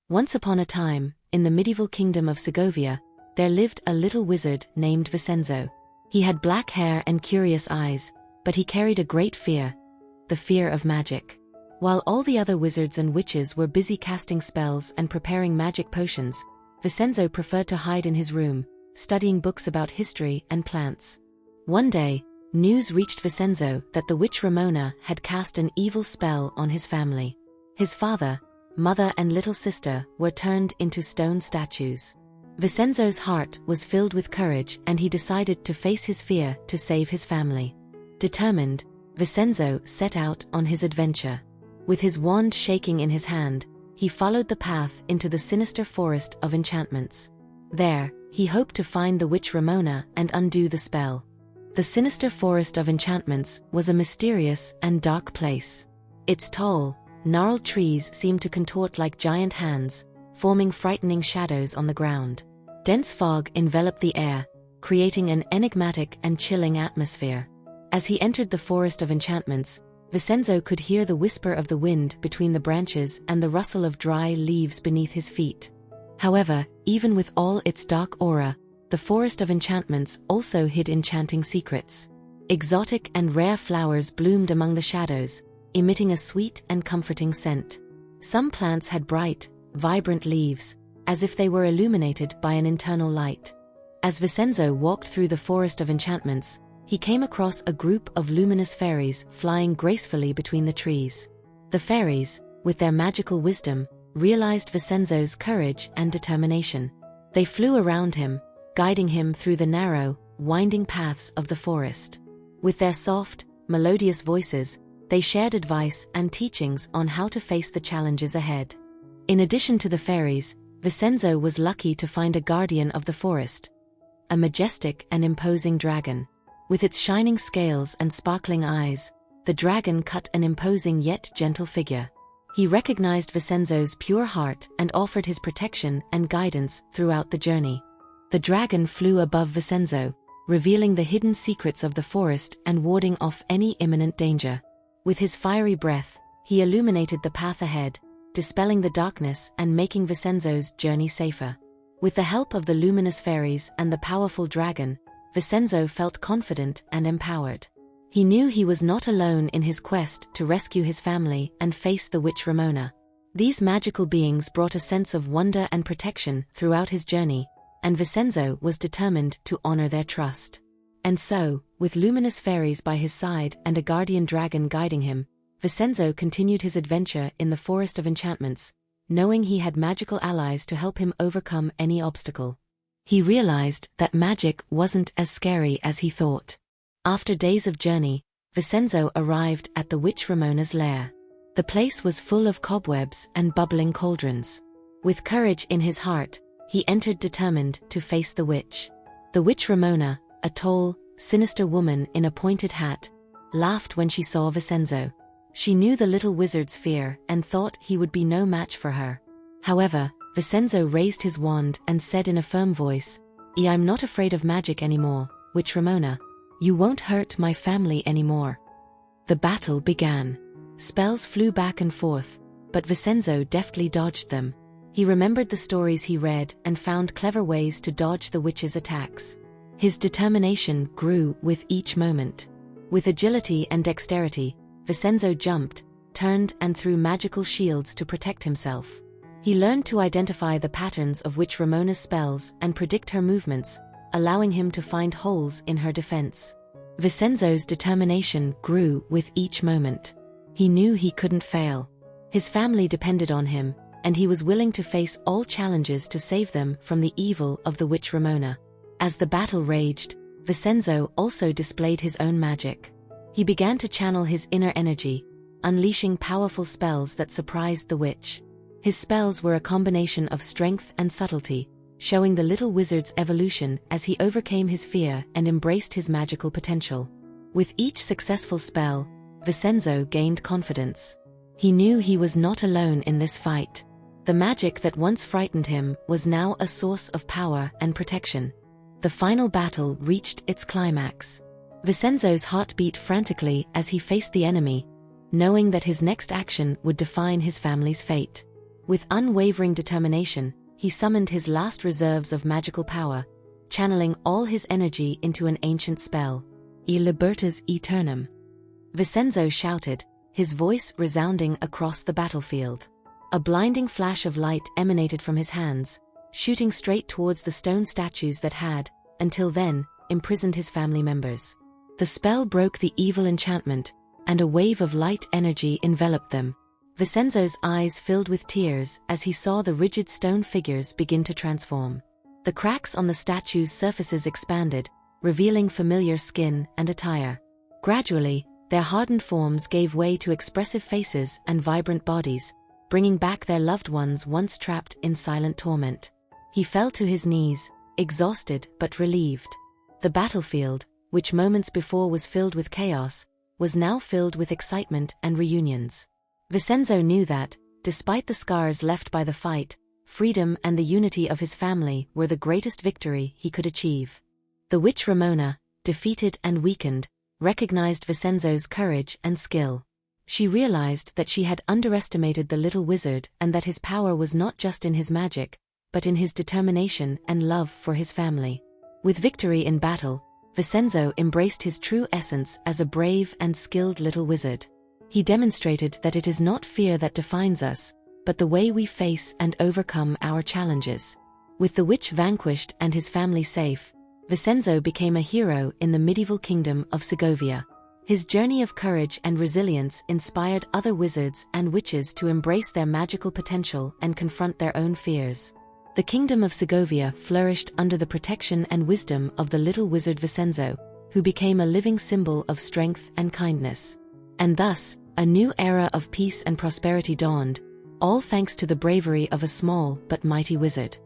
Once upon a time, in the medieval kingdom of Segovia, there lived a little wizard named Vincenzo. He had black hair and curious eyes, but he carried a great fear, the fear of magic. While all the other wizards and witches were busy casting spells and preparing magic potions, Vincenzo preferred to hide in his room, studying books about history and plants. One day, news reached Vincenzo that the witch Ramona had cast an evil spell on his family. His father, mother and little sister were turned into stone statues. Vincenzo's heart was filled with courage and he decided to face his fear to save his family. Determined, Vincenzo set out on his adventure. With his wand shaking in his hand, he followed the path into the sinister forest of enchantments. There, he hoped to find the witch Ramona and undo the spell. The sinister forest of enchantments was a mysterious and dark place. Its tall, gnarled trees seemed to contort like giant hands, forming frightening shadows on the ground. Dense fog enveloped the air, creating an enigmatic and chilling atmosphere. As he entered the forest of enchantments, Vincenzo could hear the whisper of the wind between the branches and the rustle of dry leaves beneath his feet. However, even with all its dark aura, the forest of enchantments also hid enchanting secrets. Exotic and rare flowers bloomed among the shadows, emitting a sweet and comforting scent. Some plants had bright, vibrant leaves, as if they were illuminated by an internal light. As Vincenzo walked through the forest of enchantments, he came across a group of luminous fairies flying gracefully between the trees. The fairies, with their magical wisdom, realized Vincenzo's courage and determination. They flew around him, guiding him through the narrow, winding paths of the forest. With their soft, melodious voices, they shared advice and teachings on how to face the challenges ahead. In addition to the fairies, Vincenzo was lucky to find a guardian of the forest, a majestic and imposing dragon. With its shining scales and sparkling eyes, the dragon cut an imposing yet gentle figure. He recognized Vincenzo's pure heart and offered his protection and guidance throughout the journey. The dragon flew above Vincenzo, revealing the hidden secrets of the forest and warding off any imminent danger. With his fiery breath, he illuminated the path ahead, dispelling the darkness and making Vincenzo's journey safer. With the help of the luminous fairies and the powerful dragon, Vincenzo felt confident and empowered. He knew he was not alone in his quest to rescue his family and face the witch Ramona. These magical beings brought a sense of wonder and protection throughout his journey, and Vincenzo was determined to honor their trust. And so, with luminous fairies by his side and a guardian dragon guiding him, Vincenzo continued his adventure in the forest of enchantments, knowing he had magical allies to help him overcome any obstacle. He realized that magic wasn't as scary as he thought. After days of journey, Vincenzo arrived at the witch Ramona's lair. The place was full of cobwebs and bubbling cauldrons. With courage in his heart, he entered determined to face the witch. The witch Ramona, a tall, sinister woman in a pointed hat, laughed when she saw Vincenzo. She knew the little wizard's fear and thought he would be no match for her. However, Vincenzo raised his wand and said in a firm voice, "I'm not afraid of magic anymore, witch Ramona. You won't hurt my family anymore." The battle began. Spells flew back and forth, but Vincenzo deftly dodged them. He remembered the stories he read and found clever ways to dodge the witch's attacks. His determination grew with each moment. With agility and dexterity, Vincenzo jumped, turned and threw magical shields to protect himself. He learned to identify the patterns of witch Ramona's spells and predict her movements, allowing him to find holes in her defense. Vincenzo's determination grew with each moment. He knew he couldn't fail. His family depended on him, and he was willing to face all challenges to save them from the evil of the witch Ramona. As the battle raged, Vincenzo also displayed his own magic. He began to channel his inner energy, unleashing powerful spells that surprised the witch. His spells were a combination of strength and subtlety, showing the little wizard's evolution as he overcame his fear and embraced his magical potential. With each successful spell, Vincenzo gained confidence. He knew he was not alone in this fight. The magic that once frightened him was now a source of power and protection. The final battle reached its climax. Vincenzo's heart beat frantically as he faced the enemy, knowing that his next action would define his family's fate. With unwavering determination, he summoned his last reserves of magical power, channeling all his energy into an ancient spell. E libertas aeternum. Vincenzo shouted, his voice resounding across the battlefield. A blinding flash of light emanated from his hands, shooting straight towards the stone statues that had, until then, imprisoned his family members. The spell broke the evil enchantment, and a wave of light energy enveloped them. Vincenzo's eyes filled with tears as he saw the rigid stone figures begin to transform. The cracks on the statues' surfaces expanded, revealing familiar skin and attire. Gradually, their hardened forms gave way to expressive faces and vibrant bodies, bringing back their loved ones once trapped in silent torment. He fell to his knees, exhausted but relieved. The battlefield, which moments before was filled with chaos, was now filled with excitement and reunions. Vincenzo knew that, despite the scars left by the fight, freedom and the unity of his family were the greatest victory he could achieve. The witch Ramona, defeated and weakened, recognized Vincenzo's courage and skill. She realized that she had underestimated the little wizard and that his power was not just in his magic, but in his determination and love for his family. With victory in battle, Vincenzo embraced his true essence as a brave and skilled little wizard. He demonstrated that it is not fear that defines us, but the way we face and overcome our challenges. With the witch vanquished and his family safe, Vincenzo became a hero in the medieval kingdom of Segovia. His journey of courage and resilience inspired other wizards and witches to embrace their magical potential and confront their own fears. The kingdom of Segovia flourished under the protection and wisdom of the little wizard Vincenzo, who became a living symbol of strength and kindness. And thus, a new era of peace and prosperity dawned, all thanks to the bravery of a small but mighty wizard.